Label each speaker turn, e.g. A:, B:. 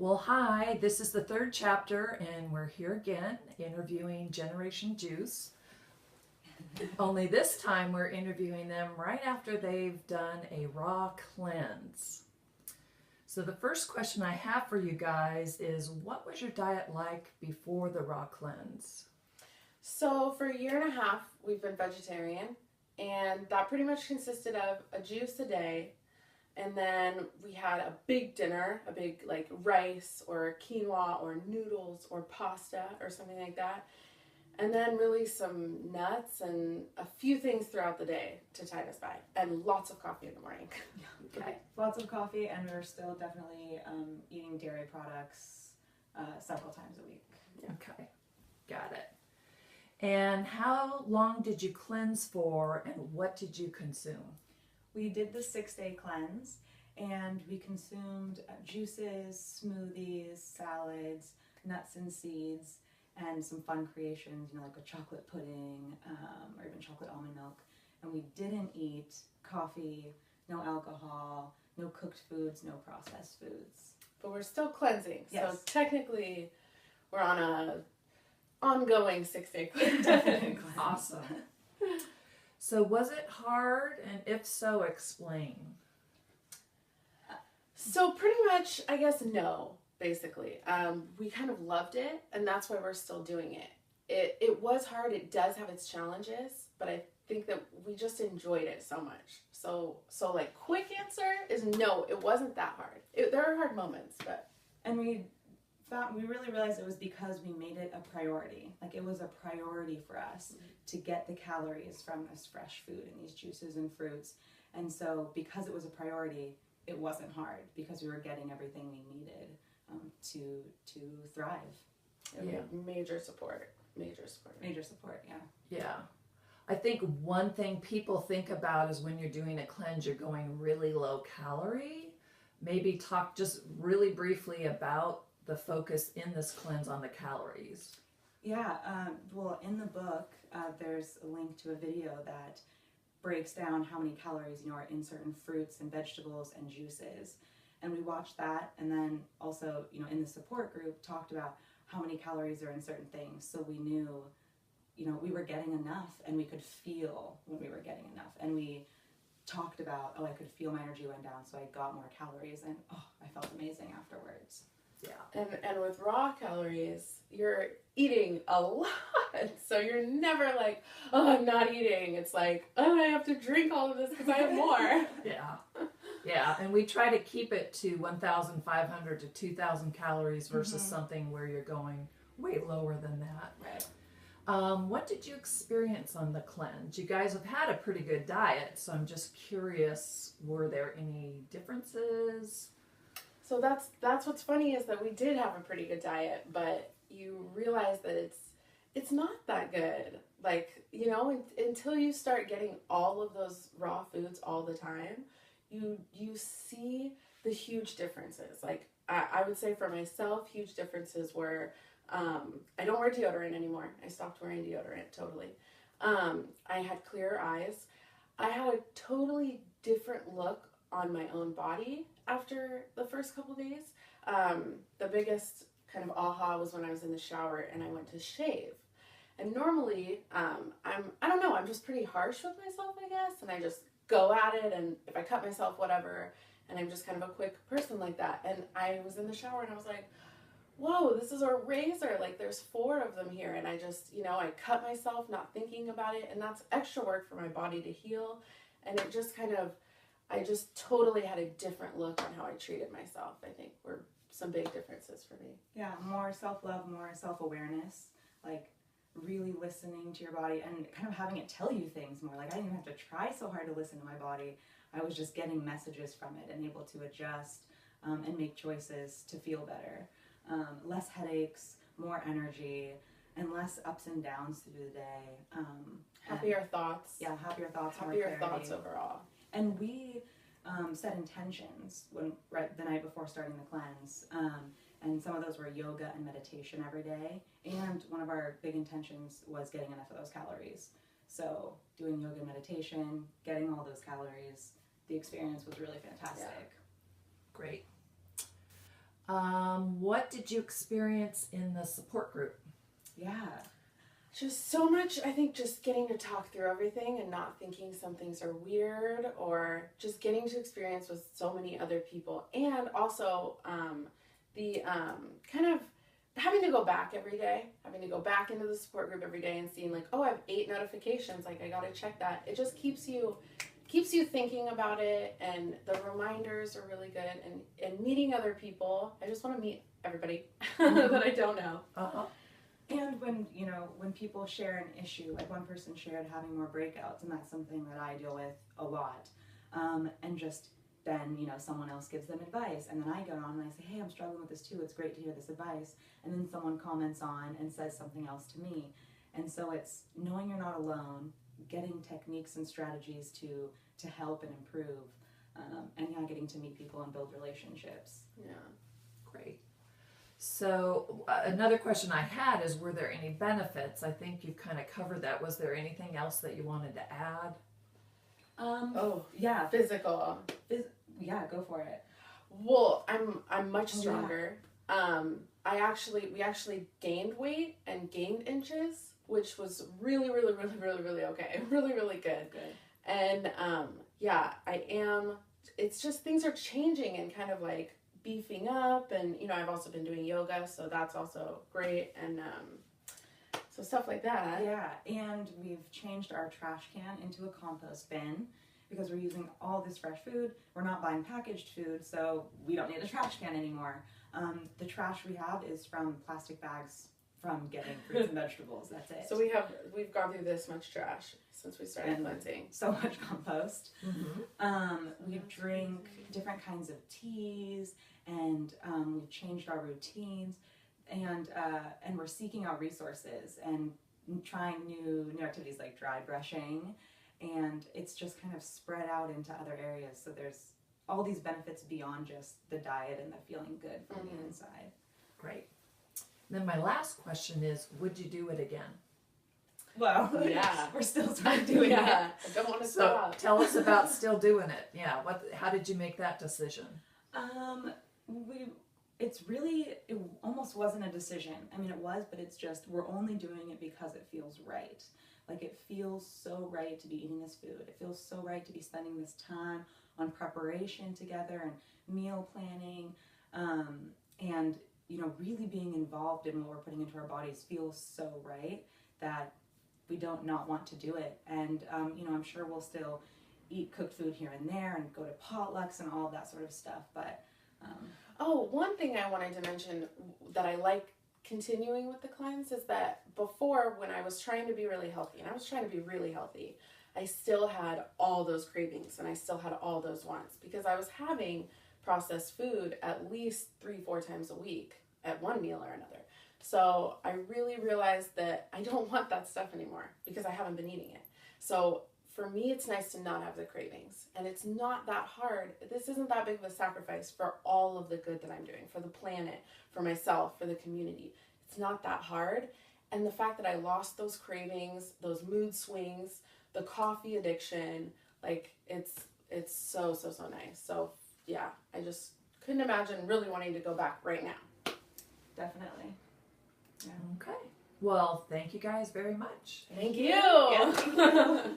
A: Well, hi, this is the third chapter, and we're here again interviewing Generation Juice. Only this time we're interviewing them right after they've done a raw cleanse. So, the first question I have for you guys is what was your diet like before the raw cleanse?
B: So for a year and a half, we've been vegetarian, and that pretty much consisted of a juice a day, and then we had a big dinner, a big like rice or quinoa or noodles or pasta or something like that, and then really some nuts and a few things throughout the day to tide us by, and lots of coffee in the morning.
C: Okay, lots of coffee, and we're still definitely eating dairy products several times a week.
A: Okay, got it. And how long did you cleanse for, and what did you consume?
C: We did the 6-day cleanse, and we consumed juices, smoothies, salads, nuts and seeds, and some fun creations, like a chocolate pudding or even chocolate almond milk. And we didn't eat coffee, no alcohol, no cooked foods, no processed foods.
B: But we're still cleansing,
C: Yes.
B: so technically we're on a ongoing 6-day cleanse.
C: Definitely cleanse.
A: Awesome. So, was it hard, and if so, explain.
B: So pretty much, I guess, no, basically. We kind of loved it, and that's why we're still doing it. It was hard. It does have its challenges, but I think that we just enjoyed it so much. So like, quick answer is no, it wasn't that hard. There are hard moments, but...
C: And we really realized it was because we made it a priority. Like, it was a priority for us to get the calories from this fresh food and these juices and fruits. And so because it was a priority, it wasn't hard because we were getting everything we needed to thrive.
B: Yeah, major support.
C: Major support, yeah.
A: Yeah. I think one thing people think about is when you're doing a cleanse, you're going really low calorie. Maybe talk just really briefly about the focus in this cleanse on the calories.
C: Yeah, well, in the book, there's a link to a video that breaks down how many calories, are in certain fruits and vegetables and juices. And we watched that, and then also, in the support group, talked about how many calories are in certain things. So we knew, we were getting enough, and we could feel when we were getting enough. And we talked about, I could feel my energy went down, so I got more calories, and I felt amazing afterwards.
A: Yeah.
B: And with raw calories, you're eating a lot. So you're never like, oh, I'm not eating. It's like, oh, I have to drink all of this because I have more.
A: Yeah. Yeah. And we try to keep it to 1,500 to 2,000 calories versus something where you're going way lower than that.
C: Right.
A: What did you experience on the cleanse? You guys have had a pretty good diet, so I'm just curious, were there any differences?
B: So that's what's funny is that we did have a pretty good diet, but you realize that it's not that good. Like, until you start getting all of those raw foods all the time, you see the huge differences. Like, I would say for myself, huge differences were I don't wear deodorant anymore. I stopped wearing deodorant totally. I had clearer eyes. I had a totally different look on my own body after the first couple days. The biggest kind of aha was when I was in the shower and I went to shave. And normally, I'm just pretty harsh with myself, I guess, and I just go at it, and if I cut myself, whatever, and I'm just kind of a quick person like that. And I was in the shower and I was like, whoa, this is a razor, like there's 4 of them here, and I just, I cut myself not thinking about it, and that's extra work for my body to heal, and it just I just totally had a different look on how I treated myself. I think were some big differences for me.
C: Yeah, more self-love, more self-awareness, like really listening to your body and kind of having it tell you things more. Like, I didn't even have to try so hard to listen to my body. I was just getting messages from it and able to adjust and make choices to feel better. Less headaches, more energy, and less ups and downs through the day.
B: Happier thoughts.
C: Yeah, happier thoughts,
B: Happier
C: more
B: thoughts
C: clarity.
B: overall.
C: And we set intentions the night before starting the cleanse. And some of those were yoga and meditation every day. And one of our big intentions was getting enough of those calories. So doing yoga and meditation, getting all those calories, the experience was really fantastic.
A: Great. What did you experience in the support group?
C: Yeah.
B: Just so much, I think, just getting to talk through everything and not thinking some things are weird, or just getting to experience with so many other people. And also the kind of having to go back every day, having to go back into the support group every day and seeing like, oh, I have 8 notifications, like I got to check that. It just keeps you thinking about it, and the reminders are really good, and meeting other people. I just want to meet everybody that I don't know.
A: Uh-huh.
C: And when people share an issue, like one person shared having more breakouts, and that's something that I deal with a lot. And just then, someone else gives them advice, and then I go on and I say, hey, I'm struggling with this too. It's great to hear this advice. And then someone comments on and says something else to me. And so it's knowing you're not alone, getting techniques and strategies to help and improve, and getting to meet people and build relationships.
B: Yeah.
A: Great. So another question I had is, were there any benefits? I think you've kind of covered that. Was there anything else that you wanted to add?
C: Yeah,
B: Physical.
C: yeah, go for it.
B: Well, I'm much
C: Oh,
B: stronger. We actually gained weight and gained inches, which was really, really, really, really, really okay. Really, really good. And I am. It's just things are changing and kind of like beefing up, and I've also been doing yoga, so that's also great, and so stuff like that.
C: Yeah, and we've changed our trash can into a compost bin because we're using all this fresh food. We're not buying packaged food, so we don't need a trash can anymore. The trash we have is from plastic bags from getting fruits and vegetables. That's it.
B: So we've gone through this much trash since we started
C: And
B: planting.
C: so much compost.
A: Mm-hmm.
C: We drink different kinds of teas, and we've changed our routines, and we're seeking out resources and trying new activities like dry brushing, and it's just kind of spread out into other areas. So there's all these benefits beyond just the diet and the feeling good from the inside.
A: Great. Then my last question is, would you do it again?
C: Well,
B: Yeah.
C: we're still sort of doing it.
B: I don't want to
A: So
B: stop.
A: tell us about still doing it. Yeah. How did you make that decision?
C: It almost wasn't a decision. I mean, it was, but it's just, we're only doing it because it feels right. Like, it feels so right to be eating this food. It feels so right to be spending this time on preparation together and meal planning, and really being involved in what we're putting into our bodies feels so right that we don't not want to do it. And I'm sure we'll still eat cooked food here and there and go to potlucks and all of that sort of stuff, but
B: One thing I wanted to mention that I like continuing with the cleanse is that before, when I was trying to be really healthy, I still had all those cravings and I still had all those wants because I was having processed food at least 3-4 times a week at one meal or another. So I really realized that I don't want that stuff anymore because I haven't been eating it. So for me, it's nice to not have the cravings, and it's not that hard. This isn't that big of a sacrifice for all of the good that I'm doing, for the planet, for myself, for the community. It's not that hard. And the fact that I lost those cravings, those mood swings, the coffee addiction, like it's so nice. So yeah, I just couldn't imagine really wanting to go back right now.
C: definitely. Yeah.
A: Okay. Well, thank you guys very much.
B: Thank you.
C: Yeah.